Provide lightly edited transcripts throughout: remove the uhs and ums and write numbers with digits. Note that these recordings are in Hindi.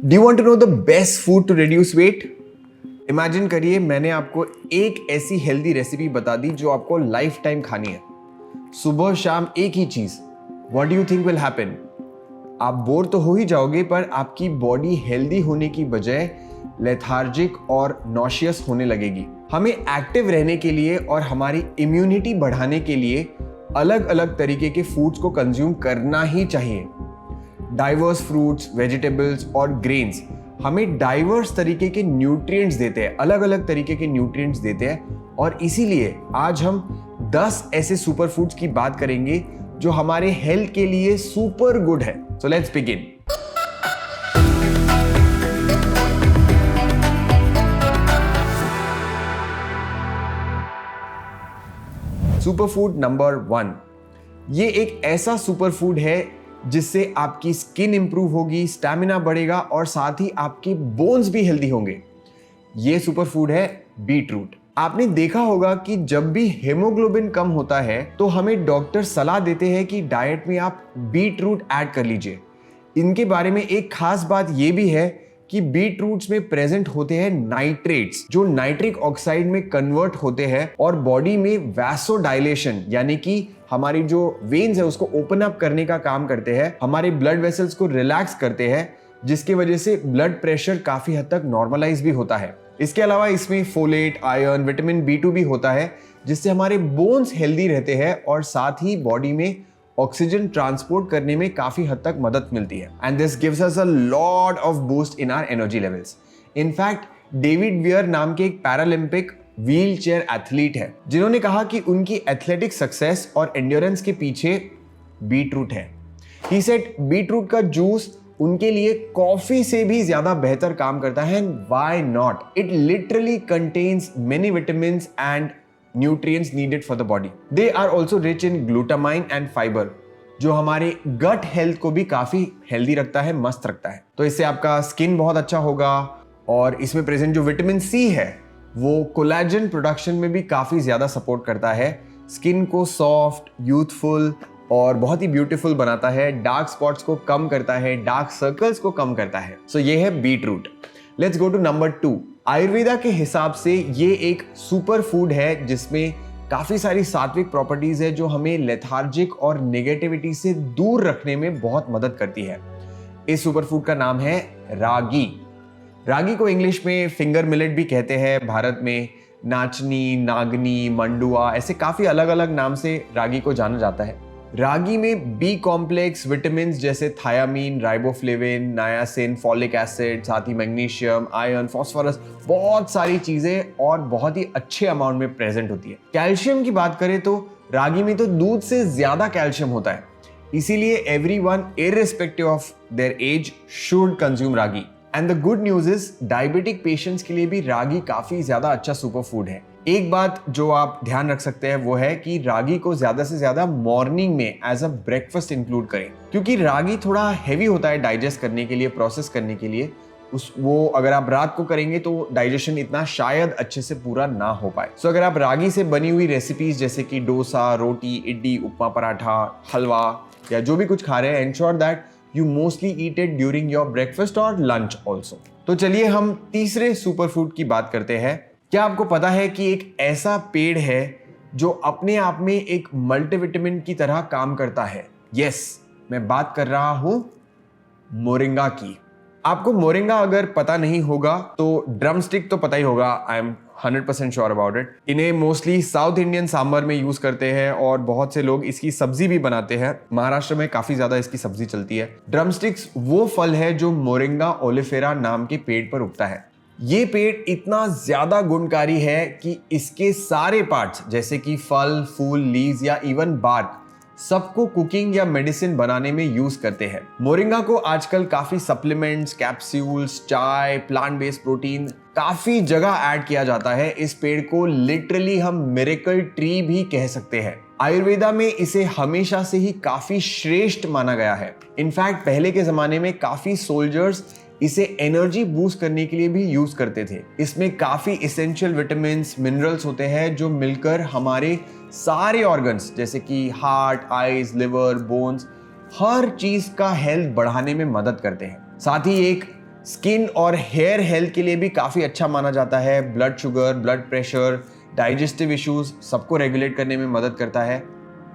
Do you want to know the best food to reduce weight? Imagine करिए मैंने आपको एक ऐसी हेल्दी रेसिपी बता दी जो आपको लाइफ टाइम खानी है, सुबह शाम एक ही चीज। What do you think will happen? आप बोर तो हो ही जाओगे, पर आपकी बॉडी हेल्दी होने की बजाय लेथार्जिक और नॉशियस होने लगेगी। हमें एक्टिव रहने के लिए और हमारी इम्यूनिटी बढ़ाने के लिए अलग अलग तरीके के फूड्स को कंज्यूम करना ही चाहिए। डाइवर्स फ्रूट्स, वेजिटेबल्स और ग्रेन्स हमें डाइवर्स तरीके के न्यूट्रिएंट्स देते हैं, अलग अलग तरीके के न्यूट्रिएंट्स देते हैं। और इसीलिए आज हम 10 ऐसे सुपर फूड्स की बात करेंगे जो हमारे हेल्थ के लिए सुपर गुड है। So let's begin. Super food number 1, ये एक ऐसा सुपर फूड है जिससे आपकी स्किन इंप्रूव होगी, स्टैमिना बढ़ेगा और साथ ही आपके बोन्स भी हेल्दी होंगे। ये सुपर फूड है बीट रूट। आपने देखा होगा कि जब भी हेमोग्लोबिन कम होता है तो हमें डॉक्टर सलाह देते हैं कि डाइट में आप बीट रूट ऐड कर लीजिए। इनके बारे में एक खास बात यह भी है कि बीट रूट्स में प्रेजेंट होते हैं नाइट्रेट्स, जो नाइट्रिक ऑक्साइड में कन्वर्ट होते हैं और बॉडी में वैसोडाइलेशन यानी कि हमारी जो वेन्स है उसको ओपन अप करने का काम करते हैं, हमारे ब्लड वेसल्स को रिलैक्स करते हैं, जिसकी वजह से ब्लड प्रेशर काफी हद तक नॉर्मलाइज भी होता है। इसके अलावा इसमें फोलेट, आयरन, विटामिन B2 भी होता है, जिससे हमारे बोन्स हेल्दी रहते हैं और साथ ही बॉडी में ऑक्सीजन ट्रांसपोर्ट करने में काफी हद तक मदद मिलती है। And this gives us a lot of boost in our energy levels. In fact David Weir नाम के एक पैरालंपिक व्हील चेयर एथलीट है जिन्होंने कहा कि उनकी एथलेटिक सक्सेस और एंड्योरेंस के पीछे बीट रूट है। ही सेड बीट रूट का जूस उनके लिए कॉफी से भी ज्यादा बेहतर काम करता है। Why not? It literally contains many vitamins and nutrients needed for the body. They are also rich in glutamine and fiber, जो हमारे गट हेल्थ को भी काफी हेल्दी रखता है, मस्त रखता है। तो इससे आपका स्किन बहुत अच्छा होगा और इसमें प्रेजेंट जो विटामिन C है वो कोलेजन प्रोडक्शन में भी काफी ज्यादा सपोर्ट करता है, स्किन को सॉफ्ट, यूथफुल और बहुत ही ब्यूटीफुल बनाता है, डार्क स्पॉट्स को कम करता है, डार्क सर्कल्स को कम करता है। सो ये है beetroot. Let's go to number 2। Ayurveda के हिसाब से ये एक सुपर फूड है जिसमें काफी सारी सात्विक प्रॉपर्टीज है जो हमें लेथार्जिक और नेगेटिविटी से दूर रखने में बहुत मदद करती है। इस सुपर फूड का नाम है रागी। रागी को इंग्लिश में फिंगर मिलेट भी कहते हैं। भारत में नाचनी, नागनी, मंडुआ ऐसे काफी अलग अलग नाम से रागी को जाना जाता है। रागी में बी कॉम्प्लेक्स विटामिन जैसे थायामीन, राइबोफ्लेविन, नायासिन, फॉलिक एसिड, साथ ही मैग्नीशियम, आयरन, फास्फोरस, बहुत सारी चीजें और बहुत ही अच्छे अमाउंट में प्रेजेंट होती है। कैल्शियम की बात करें तो रागी में तो दूध से ज्यादा कैल्शियम होता है, इसीलिए everyone irrespective of their age should consume ragi. And the good news is diabetic patients के लिए भी रागी काफी ज्यादा अच्छा सुपर फूड है। एक बात जो आप ध्यान रख सकते हैं वो है कि रागी को ज्यादा से ज्यादा मॉर्निंग में एज अ ब्रेकफास्ट इंक्लूड करें, क्योंकि रागी थोड़ा हैवी होता है डाइजेस्ट करने के लिए, प्रोसेस करने के लिए। वो अगर आप रात को करेंगे तो डाइजेशन इतना शायद अच्छे से पूरा ना हो पाए। सो अगर आप रागी से बनी हुई रेसिपीज जैसे कि डोसा, रोटी, इडली, उपमा, पराठा, हलवा या जो भी कुछ खा रहे हैं, ensure that you mostly eat it during your breakfast और लंच ऑल्सो। तो चलिए हम तीसरे सुपर फूड की बात करते हैं। क्या आपको पता है कि एक ऐसा पेड़ है जो अपने आप में एक मल्टीविटामिन की तरह काम करता है? यस, मैं बात कर रहा हूं मोरिंगा की। आपको मोरिंगा अगर पता नहीं होगा तो ड्रमस्टिक तो पता ही होगा। I am 100% sure about it. इन्हें मोस्टली साउथ इंडियन सांबर में यूज करते हैं और बहुत से लोग इसकी सब्जी भी बनाते हैं। महाराष्ट्र में काफी ज्यादा इसकी सब्जी चलती है। ड्रमस्टिक्स वो फल है जो मोरिंगा ओलिफेरा नाम के पेड़ पर उगता है। ये पेड़ इतना ज्यादा गुणकारी है कि इसके सारे पार्ट्स जैसे कि फल, फूल, लीव्स या इवन बार्क सबको कुकिंग या मेडिसिन बनाने में यूज करते हैं। मोरिंगा को आजकल काफी सप्लीमेंट्स, कैप्सूल्स, चाय, प्लांट बेस्ड प्रोटीन काफी जगह ऐड किया जाता है। इस पेड़ को लिटरली हम मिरेकल ट्री भी कह सकते हैं। आयुर्वेदा में इसे हमेशा से ही काफी श्रेष्ठ माना गया है। इनफैक्ट पहले के जमाने में काफी सोल्जर्स इसे एनर्जी बूस्ट करने के लिए भी यूज करते थे। इसमें काफी इसेंशियल विटामिन्स, मिनरल्स होते हैं जो मिलकर हमारे सारे ऑर्गन्स जैसे कि हार्ट, आईज, लिवर, बोन्स, हर चीज का हेल्थ बढ़ाने में मदद करते हैं। साथ ही एक स्किन और हेयर हेल्थ के लिए भी काफ़ी अच्छा माना जाता है। Blood sugar, blood pressure, digestive issues सबको रेगुलेट करने में मदद करता है।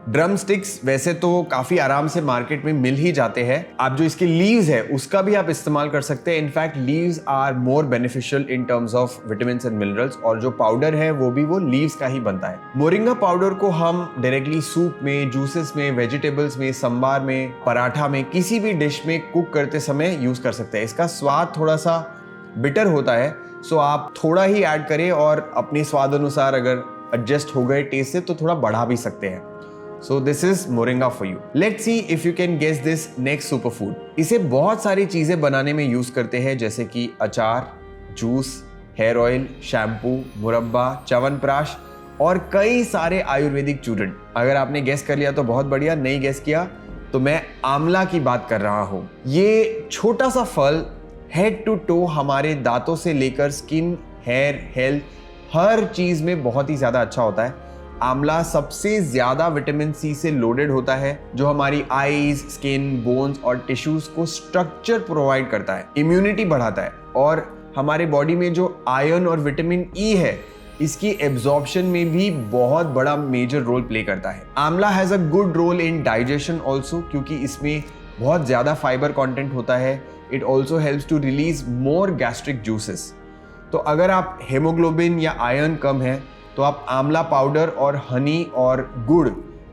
ड्रम स्टिक्स वैसे तो काफ़ी आराम से मार्केट में मिल ही जाते हैं। आप जो इसके लीव्स है उसका भी आप इस्तेमाल कर सकते हैं। In fact leaves are more beneficial in terms of vitamin and minerals, और जो पाउडर है वो भी वो लीव्स का ही बनता है। मोरिंगा पाउडर को हम डायरेक्टली सूप में, जूसेस में, वेजिटेबल्स में, संबार में, पराठा में, किसी भी डिश में कुक करते समय यूज कर सकते हैं। इसका स्वाद थोड़ा सा बिटर होता है, सो आप थोड़ा ही ऐड करें और अपने स्वाद अनुसार अगर एडजस्ट हो गए टेस्ट से तो थोड़ा बढ़ा भी सकते हैं। So this is moringa for you. Let's see if you can guess this next superfood. इसे बहुत सारी चीजें बनाने में यूज करते हैं, जैसे कि अचार, जूस, हेयर ऑयल, शैम्पू, मुरब्बा, च्यवनप्राश और कई सारे आयुर्वेदिक चूर्ण। अगर आपने गेस कर लिया तो बहुत बढ़िया, नहीं गेस किया तो मैं आंवला की बात कर रहा हूं। ये छोटा सा फल हेड टू टो हमारे दांतों से लेकर स्किन, हेयर, हेल्थ हर चीज में बहुत ही ज्यादा अच्छा होता है। आंवला सबसे ज्यादा विटामिन सी से लोडेड होता है, जो हमारी आईज, स्किन, बोन्स और टिश्यूज को स्ट्रक्चर प्रोवाइड करता है, इम्यूनिटी बढ़ाता है और हमारे बॉडी में जो आयरन और विटामिन ई है इसकी एब्जॉर्प्शन में भी बहुत बड़ा मेजर रोल प्ले करता है। Amla has a good role in digestion also, क्योंकि इसमें बहुत ज्यादा फाइबर कंटेंट होता है। It also helps to release more gastric juices. तो अगर आप हेमोग्लोबिन या आयरन कम है तो आप आंवला पाउडर और हनी और गुड़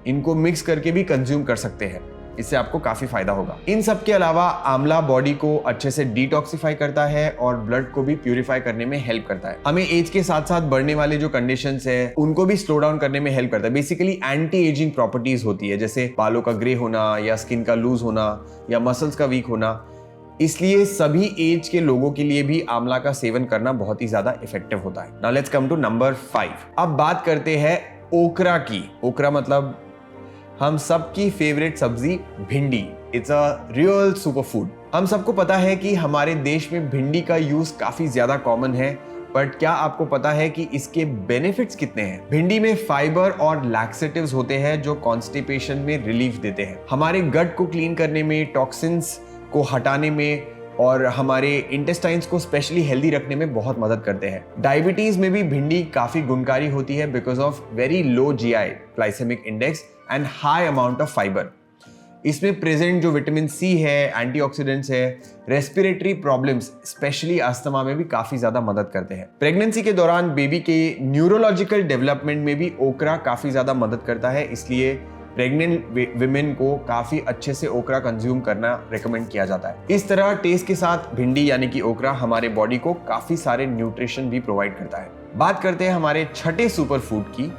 इनको मिक्स करके भी कंज्यूम कर सकते हैं। इससे आपको काफी फायदा होगा। इन सब के अलावा आंवला बॉडी को अच्छे से डिटॉक्सिफाई करता है और ब्लड को भी प्यूरिफाई करने में हेल्प करता है। हमें एज के साथ साथ बढ़ने वाले जो कंडीशंस है उनको भी स्लो डाउन करने में हेल्प करता है। बेसिकली एंटी एजिंग प्रॉपर्टीज होती है, जैसे बालों का ग्रे होना या स्किन का लूज होना या मसल्स का वीक होना। इसलिए सभी एज के लोगों के लिए भी आंवला का सेवन करना बहुत ही ज्यादा इफेक्टिव होता है। Now let's come to number 5। अब बात करते हैं ओकरा की। ओकरा मतलब हम सबकी फेवरेट सब्जी भिंडी। It's a real super food. हम सबको पता है कि हमारे देश में भिंडी का यूज काफी ज्यादा कॉमन है, बट क्या आपको पता है कि इसके बेनिफिट्स कितने हैं? भिंडी में फाइबर और लैक्सेटिव्स होते हैं जो कॉन्स्टिपेशन में रिलीफ देते हैं, हमारे गट को क्लीन करने में, टॉक्सिन्स को हटाने में और हमारे इंटेस्टाइन्स को स्पेशली हेल्दी रखने में बहुत मदद करते हैं। डायबिटीज में भी भिंडी काफी गुणकारी होती है because of very low GI glycaemic index and high amount of fibre. इसमें प्रेजेंट जो विटामिन सी है, एंटीऑक्सीडेंट्स है, रेस्पिरेटरी प्रॉब्लम्स स्पेशली अस्थमा में भी काफी ज्यादा मदद करते हैं। प्रेगनेंसी के दौरान बेबी के न्यूरोलॉजिकल डेवलपमेंट में भी ओकरा काफी ज्यादा मदद करता है, इसलिए प्रेग्नेंट विमेन को काफी अच्छे से ओकरा कंज्यूम करना रेकमेंड किया जाता है। इस तरह टेस्ट के साथ भिंडी यानी कि ओकरा हमारे बॉडी को काफी सारे न्यूट्रिशन भी प्रोवाइड करता है। बात करते हैं हमारे छठे सुपर फूड की।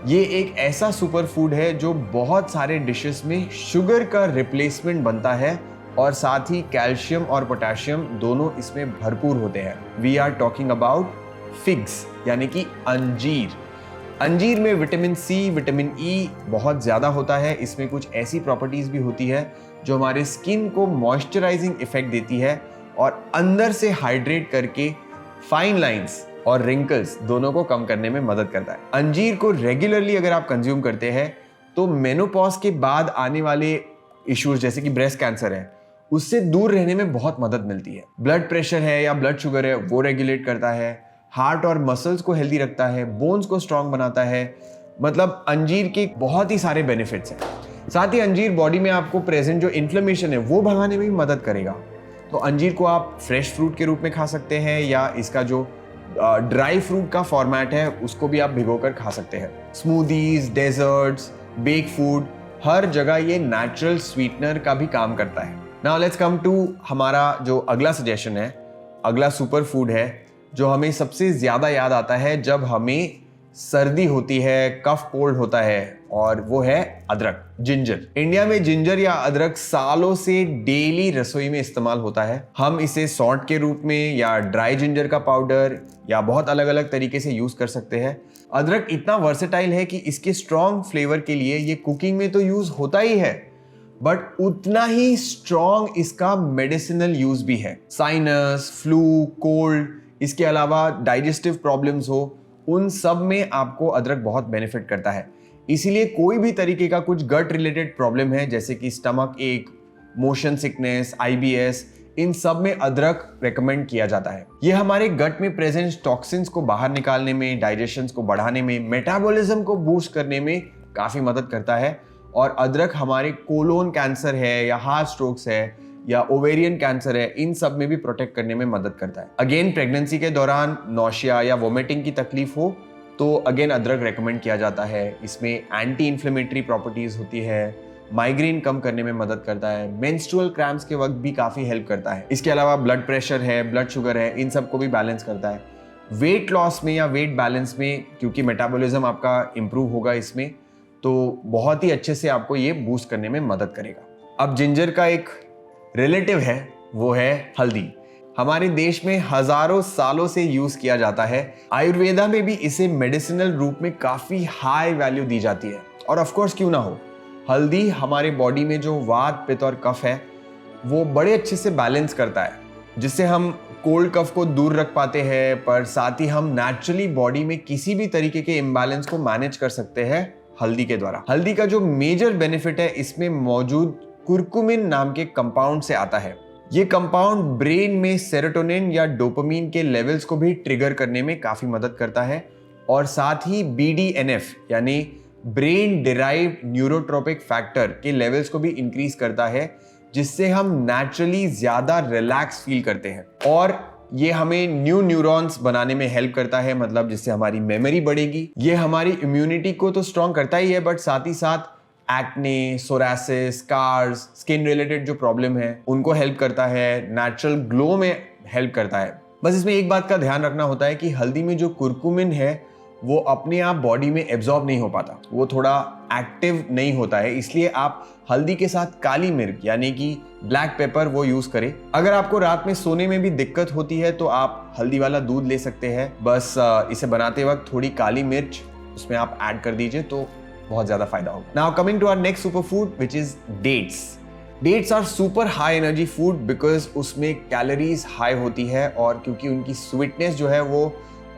ये एक ऐसा सुपर फूड है जो बहुत सारे डिशेस में शुगर का रिप्लेसमेंट बनता है और साथ ही कैल्शियम और पोटेशियम दोनों इसमें भरपूर होते हैं। We are talking about figs यानी कि अंजीर। अंजीर में विटामिन सी, विटामिन ई बहुत ज़्यादा होता है। इसमें कुछ ऐसी प्रॉपर्टीज़ भी होती है जो हमारे स्किन को मॉइस्चराइजिंग इफेक्ट देती है और अंदर से हाइड्रेट करके फाइन लाइंस और रिंकल्स दोनों को कम करने में मदद करता है। अंजीर को रेगुलरली अगर आप कंज्यूम करते हैं तो मेनोपॉज के बाद आने वाले इश्यूज जैसे कि ब्रेस्ट कैंसर है उससे दूर रहने में बहुत मदद मिलती है। ब्लड प्रेशर है या ब्लड शुगर है वो रेगुलेट करता है, हार्ट और मसल्स को हेल्दी रखता है, बोन्स को स्ट्रांग बनाता है। मतलब अंजीर के बहुत ही सारे बेनिफिट्स हैं। साथ ही अंजीर बॉडी में आपको प्रेजेंट जो इन्फ्लेमेशन है वो भगाने में भी मदद करेगा। तो अंजीर को आप फ्रेश फ्रूट के रूप में खा सकते हैं या इसका जो ड्राई फ्रूट का फॉर्मेट है उसको भी आप भिगोकर खा सकते हैं। स्मूदीज, डेजर्ट्स, बेक फूड हर जगह ये नेचुरल स्वीटनर का भी काम करता है। नाउ लेट्स कम टू हमारा जो अगला सजेशन है। अगला सुपर फूड है जो हमें सबसे ज्यादा याद आता है जब हमें सर्दी होती है, कफ कोल्ड होता है, और वो है अदरक, जिंजर। इंडिया में जिंजर या अदरक सालों से डेली रसोई में इस्तेमाल होता है। हम इसे सॉल्ट के रूप में या ड्राई जिंजर का पाउडर या बहुत अलग अलग तरीके से यूज कर सकते हैं। अदरक इतना वर्सेटाइल है कि इसके स्ट्रॉन्ग फ्लेवर के लिए ये कुकिंग में तो यूज होता ही है, बट उतना ही स्ट्रॉन्ग इसका मेडिसिनल यूज भी है। साइनस, फ्लू, कोल्ड, इसके अलावा डाइजेस्टिव प्रॉब्लम्स हो, उन सब में आपको अदरक बहुत बेनिफिट करता है। इसीलिए कोई भी तरीके का कुछ गट रिलेटेड प्रॉब्लम है जैसे कि स्टमक एक, मोशन सिकनेस, आईबीएस, इन सब में अदरक रेकमेंड किया जाता है। ये हमारे गट में प्रेजेंट टॉक्सिन्स को बाहर निकालने में, डाइजेशन को बढ़ाने में, मेटाबॉलिज्म को बूस्ट करने में काफी मदद करता है। और अदरक हमारे कोलोन कैंसर है या हार्ट स्ट्रोक्स है या ओवेरियन कैंसर है, इन सब में भी प्रोटेक्ट करने में मदद करता है। अगेन प्रेगनेंसी के दौरान नौशिया या वोमिटिंग की तकलीफ हो तो अगेन अदरक रेकमेंड किया जाता है। इसमें एंटी इन्फ्लेमेटरी प्रॉपर्टीज होती है, माइग्रेन कम करने में मदद करता है, मेंस्ट्रुअल क्रैम्प्स के वक्त भी काफी हेल्प करता है। इसके अलावा ब्लड प्रेशर है, ब्लड शुगर है, इन सब को भी बैलेंस करता है। वेट लॉस में या वेट बैलेंस में, क्योंकि मेटाबॉलिज्म आपका इंप्रूव होगा इसमें, तो बहुत ही अच्छे से आपको ये बूस्ट करने में मदद करेगा। अब जिंजर का एक रिलेटिव है, वो है हल्दी। हमारे देश में हजारों सालों से यूज किया जाता है। आयुर्वेदा में भी इसे मेडिसिनल रूप में काफी हाई वैल्यू दी जाती है। और ऑफ कोर्स क्यों ना हो, हल्दी हमारे बॉडी में जो वात, पित्त और कफ है वो बड़े अच्छे से बैलेंस करता है, जिससे हम कोल्ड कफ को दूर रख पाते हैं, पर साथ ही हम नेचुरली बॉडी में किसी भी तरीके के इम्बैलेंस को मैनेज कर सकते हैं हल्दी के द्वारा। हल्दी का जो मेजर बेनिफिट है, इसमें मौजूद कुर्कुमिन नाम के कंपाउंड से आता है। ये कंपाउंड ब्रेन में सेरोटोनिन या डोपामिन के लेवल्स को भी ट्रिगर करने में काफी मदद करता है और साथ ही BDNF यानी ब्रेन डिराइव्ड न्यूरोट्रोपिक फैक्टर के लेवल्स को भी इंक्रीज करता है, जिससे हम नेचुरली ज्यादा रिलैक्स फील करते हैं। और ये हमें न्यू न्यूरॉन्स बनाने में हेल्प करता है, मतलब जिससे हमारी मेमोरी बढ़ेगी। ये हमारी इम्यूनिटी को तो स्ट्रॉन्ग करता ही है, बट साथ ही साथ acne, psoriasis, scars, skin related जो प्रॉब्लम है उनको हेल्प करता है, नेचुरल ग्लो में हेल्प करता है। बस इसमें एक बात का ध्यान रखना होता है कि हल्दी में जो कुर्कुमिन है वो अपने आप बॉडी में एब्जॉर्ब नहीं हो पाता, वो थोड़ा एक्टिव नहीं होता है, इसलिए आप हल्दी के साथ काली मिर्च यानी कि ब्लैक पेपर वो यूज करें। अगर आपको रात में सोने में भी दिक्कत होती है तो आप हल्दी वाला दूध ले सकते हैं। बस इसे बनाते वक्त थोड़ी काली मिर्च उसमें आप ऐड कर दीजिए तो बहुत ज्यादा फायदा होगा। Now coming to our next super food which is dates. Dates are super high energy food because उसमें कैलोरीज हाई होती है और क्योंकि उनकी स्वीटनेस जो है वो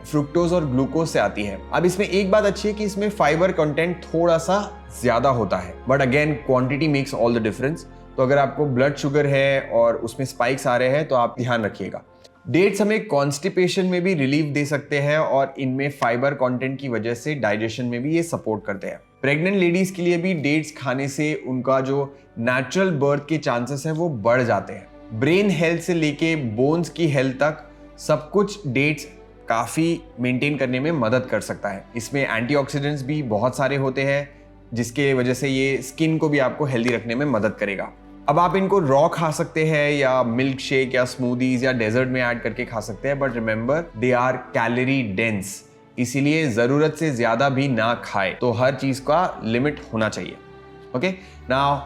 फ्रुक्टोज और ग्लूकोज से आती है। अब इसमें एक बात अच्छी है कि इसमें फाइबर कंटेंट थोड़ा सा ज्यादा होता है, but again quantity makes all the difference. तो अगर आपको ब्लड शुगर है और उसमें स्पाइक्स आ रहे हैं तो आप ध्यान रखिएगा। डेट्स हमें कॉन्स्टिपेशन में भी रिलीफ दे सकते हैं और इनमें फाइबर कंटेंट की वजह से डाइजेशन में भी ये सपोर्ट करते हैं। प्रेग्नेंट लेडीज के लिए भी डेट्स खाने से उनका जो नेचुरल बर्थ के चांसेस है वो बढ़ जाते हैं। ब्रेन हेल्थ से लेके बोन्स की हेल्थ तक सब कुछ डेट्स काफी मेंटेन करने में मदद कर सकता है। इसमें एंटीऑक्सीडेंट्स भी बहुत सारे होते हैं, जिसके वजह से ये स्किन को भी आपको हेल्दी रखने में मदद करेगा। अब आप इनको रॉ खा सकते हैं या मिल्क शेक या स्मूदीज या डेजर्ट में ऐड करके खा सकते हैं, but remember they are calorie dense, इसीलिए जरूरत से ज्यादा भी ना खाए। तो हर चीज का लिमिट होना चाहिए। ओके, नाउ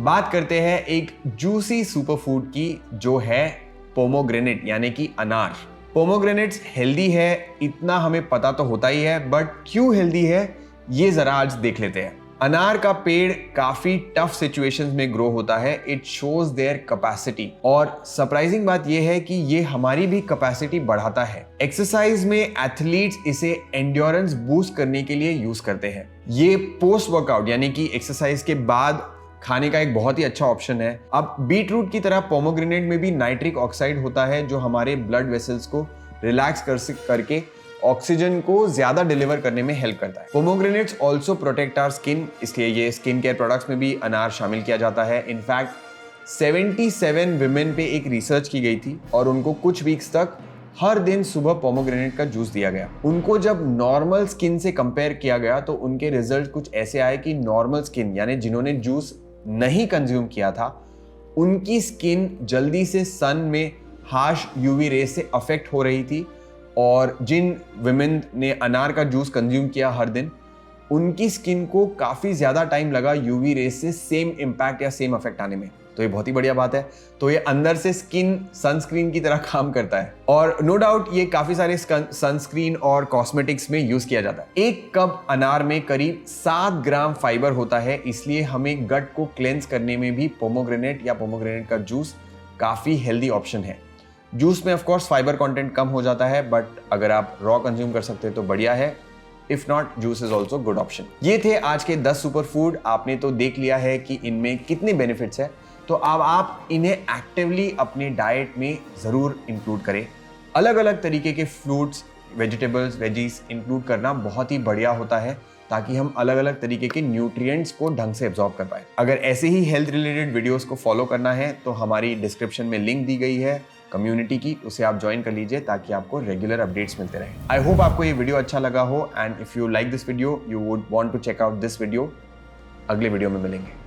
बात करते हैं एक जूसी सुपर फूड की, जो है पोमोग्रेनेट यानी कि अनार। पोमोग्रेनेट्स हेल्दी है इतना हमें पता तो होता ही है, बट क्यों हेल्दी है ये जरा आज देख लेते हैं। अनार का पेड़ काफी टफ सिचुएशंस में ग्रो होता है। इट शोज देयर कैपेसिटी, और सरप्राइजिंग बात यह है कि ये हमारी भी कैपेसिटी बढ़ाता है। एक्सरसाइज में एथलीट्स इसे एंड्योरेंस बूस्ट करने के लिए यूज करते हैं। ये पोस्ट वर्कआउट यानी कि एक्सरसाइज के बाद खाने का एक बहुत ही अच्छा ऑप्शन है। अब बीट रूट की तरह पोमोग्रेनेट में भी नाइट्रिक ऑक्साइड होता है, जो हमारे ब्लड वेसल्स को रिलैक्स करके ऑक्सीजन को ज्यादा डिलीवर करने में हेल्प करता है। पोमोग्रेनेट्स ऑल्सो प्रोटेक्ट आवर स्किन, इसलिए ये स्किन केयर प्रोडक्ट्स में भी अनार शामिल किया जाता है। इनफैक्ट 77 विमेन पे एक रिसर्च की गई थी और उनको कुछ वीक्स तक हर दिन सुबह पोमोग्रेनेट का जूस दिया गया। उनको जब नॉर्मल स्किन से कंपेयर किया गया तो उनके रिजल्ट कुछ ऐसे आए कि नॉर्मल स्किन यानी जिन्होंने जूस नहीं कंज्यूम किया था, उनकी स्किन जल्दी से सन में हार्श यूवी रेस से अफेक्ट हो रही थी, और जिन विमेन ने अनार का जूस कंज्यूम किया हर दिन, उनकी स्किन को काफी ज्यादा टाइम लगा यूवी रेस से सेम इंपैक्ट या सेम इफेक्ट आने में। तो ये बहुत ही बढ़िया बात है। तो ये अंदर से स्किन सनस्क्रीन की तरह काम करता है, और नो डाउट ये काफी सारे सनस्क्रीन और कॉस्मेटिक्स में यूज किया जाता है। एक कप अनार में करीब 7 ग्राम फाइबर होता है, इसलिए हमें गट को क्लेंस करने में भी पोमोग्रेनेट या पोमोग्रेनेट का जूस काफी हेल्दी ऑप्शन है। जूस में ऑफ कोर्स फाइबर कंटेंट कम हो जाता है, बट अगर आप रॉ कंज्यूम कर सकते हैं तो बढ़िया है। If not, juice is also good option. ये थे आज के 10 सुपर फूड। आपने तो देख लिया है कि इनमें कितने बेनिफिट्स है। तो अब आप इन्हें एक्टिवली अपने डाइट में ज़रूर इंक्लूड करें। अलग अलग तरीके के फ्रूट्स, वेजिटेबल्स, वेजीज इंक्लूड करना बहुत ही बढ़िया होता है ताकि हम अलग अलग तरीके के न्यूट्रिएंट्स को ढंग से एब्जॉर्ब कर पाए। अगर ऐसे ही हेल्थ रिलेटेड वीडियोस को फॉलो करना है तो हमारी डिस्क्रिप्शन में लिंक दी गई है कम्युनिटी की, उसे आप ज्वाइन कर लीजिए ताकि आपको रेगुलर अपडेट्स मिलते रहें। आई होप आपको ये वीडियो अच्छा लगा हो and if you like this video you would want to check out this video. अगले वीडियो में मिलेंगे।